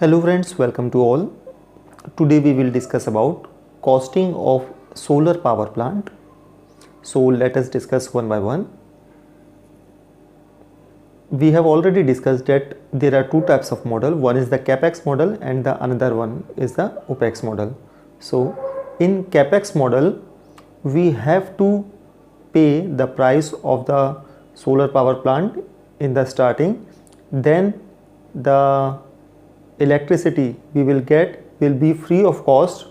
Hello friends, welcome to all. Today we will discuss about costing of solar power plant. So let us discuss one by one. We have already discussed that there are two types of model. One is the capex model and the another one is the opex model. So in capex model we have to pay the price of the solar power plant in the starting, then the electricity we will get will be free of cost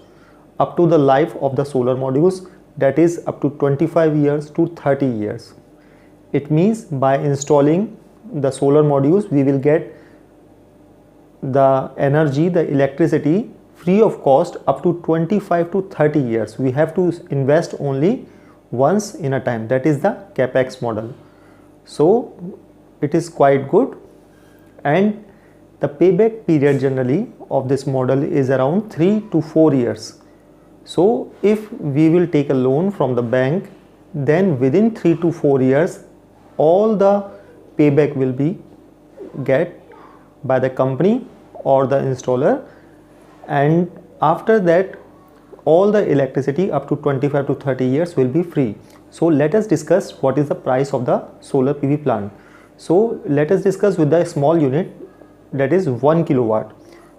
up to the life of the solar modules, that is up to 25 years to 30 years. It means by installing the solar modules we will get the energy, the electricity free of cost up to 25 to 30 years. We have to invest only once in a time, that is the capex model. So it is quite good, and the payback period generally of this model is around 3 to 4 years. So if we will take a loan from the bank, then within 3 to 4 years all the payback will be get by the company or the installer, and after that all the electricity up to 25 to 30 years will be free. So let us discuss what is the price of the solar PV plant. So let us discuss with the small unit, that is 1 kilowatt.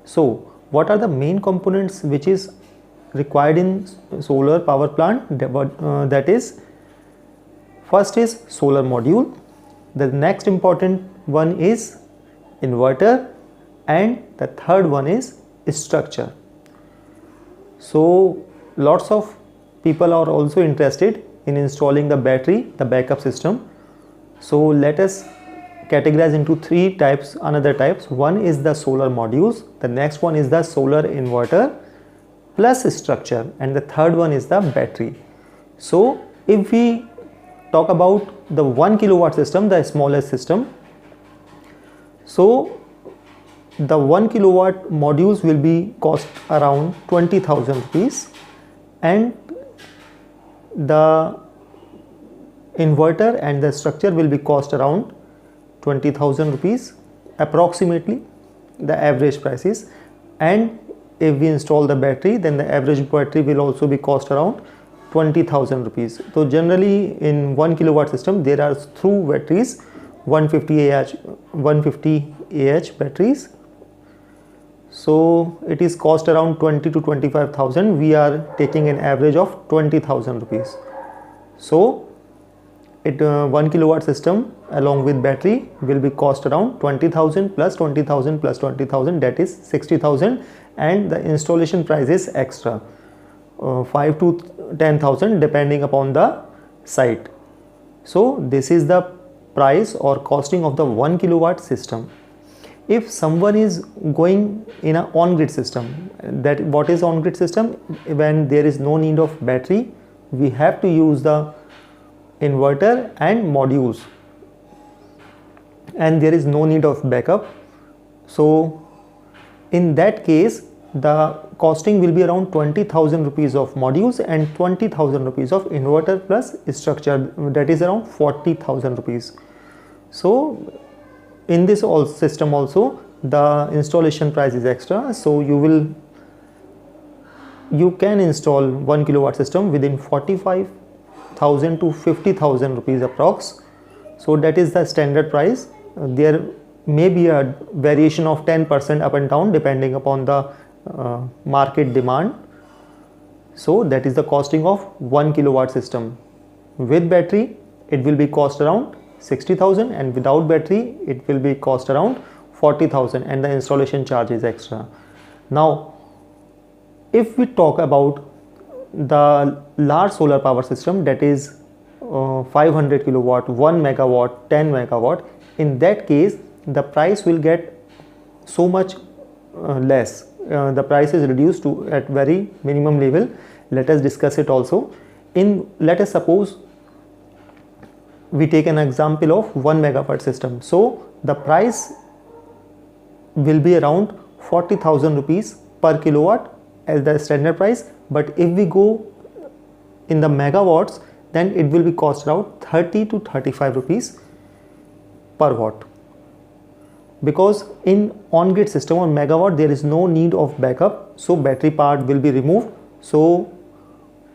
So what are the main components which is required in solar power plant? That is, first is solar module, the next important one is inverter, and the third one is structure. So lots of people are also interested in installing the battery, the backup system. So let us categorize into three types, another types. One is the solar modules, the next one is the solar inverter plus structure, and the third one is the battery. So if we talk about the 1 kilowatt system, the smallest system, so the 1 kilowatt modules will be cost around 20,000 rupees, and the inverter and the structure will be cost around 20,000 rupees approximately, the average price is. And if we install the battery, then the average battery will also be cost around 20,000 rupees. So generally in 1 kilowatt system there are through batteries 150 Ah batteries. So it is cost around 20 to 25,000. We are taking an average of 20,000 rupees. So it 1 kilowatt system along with battery will be cost around 20,000 plus 20,000 plus 20,000, that is 60,000, and the installation price is extra 5 to 10,000 depending upon the site. So this is the price or costing of the 1 kilowatt system. If someone is going in an on-grid system, that what is on-grid system? When there is no need of battery, we have to use the inverter and modules, and there is no need of backup. So in that case the costing will be around 20,000 rupees of modules and 20,000 rupees of inverter plus structure, that is around 40,000 rupees. So in this system also the installation price is extra. So you can install 1 kilowatt system within 45,000 to 50,000 rupees approx. So that is the standard price. There may be a variation of 10% up and down depending upon the market demand. So that is the costing of 1 kilowatt system. With battery it will be cost around 60,000, and without battery it will be cost around 40,000, and the installation charge is extra. Now if we talk about the large solar power system, that is 500 kilowatt, 1 megawatt, 10 megawatt, in that case the price will get so much less. The price is reduced to at very minimum level. Let us discuss it also. Let us suppose we take an example of 1 megawatt system. So the price will be around 40,000 rupees per kilowatt as the standard price, but if we go in the megawatts, then it will be cost around 30 to 35 rupees per watt. because in on-grid system or megawatt there is no need of backup, so battery part will be removed. So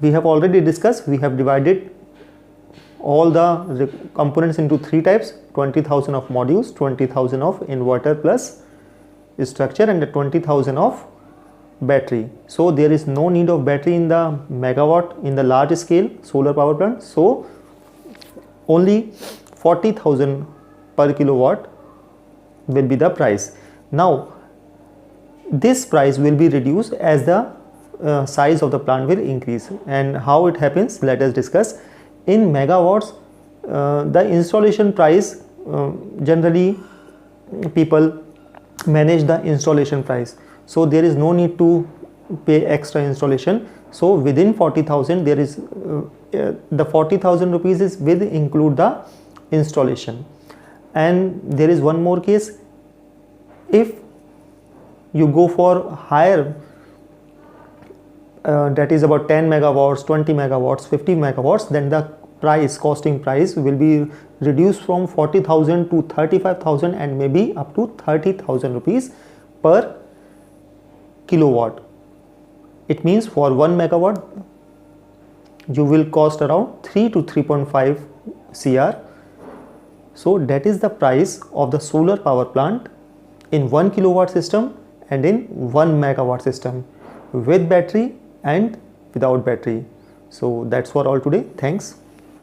we have already discussed, we have divided all the components into three types: 20,000 of modules, 20,000 of inverter plus structure, and the 20,000 of battery. So there is no need of battery in the megawatt in the large scale solar power plant, so only 40,000 per kilowatt will be the price. Now this price will be reduced as the size of the plant will increase. And how it happens, let us discuss. In megawatts, the installation price, generally people manage the installation price, so there is no need to pay extra installation. So within 40,000 there is the 40,000 rupees is will include the installation. And there is one more case: if you go for higher, that is about 10 megawatts, 20 megawatts, 50 megawatts, then the costing price will be reduced from 40,000 to 35,000 and maybe up to 30,000 rupees per kilowatt. It means for 1 megawatt you will cost around 3 to 3.5 CR. So that is the price of the solar power plant in 1 kilowatt system and in 1 megawatt system, with battery and without battery. So that's for all today. Thanks.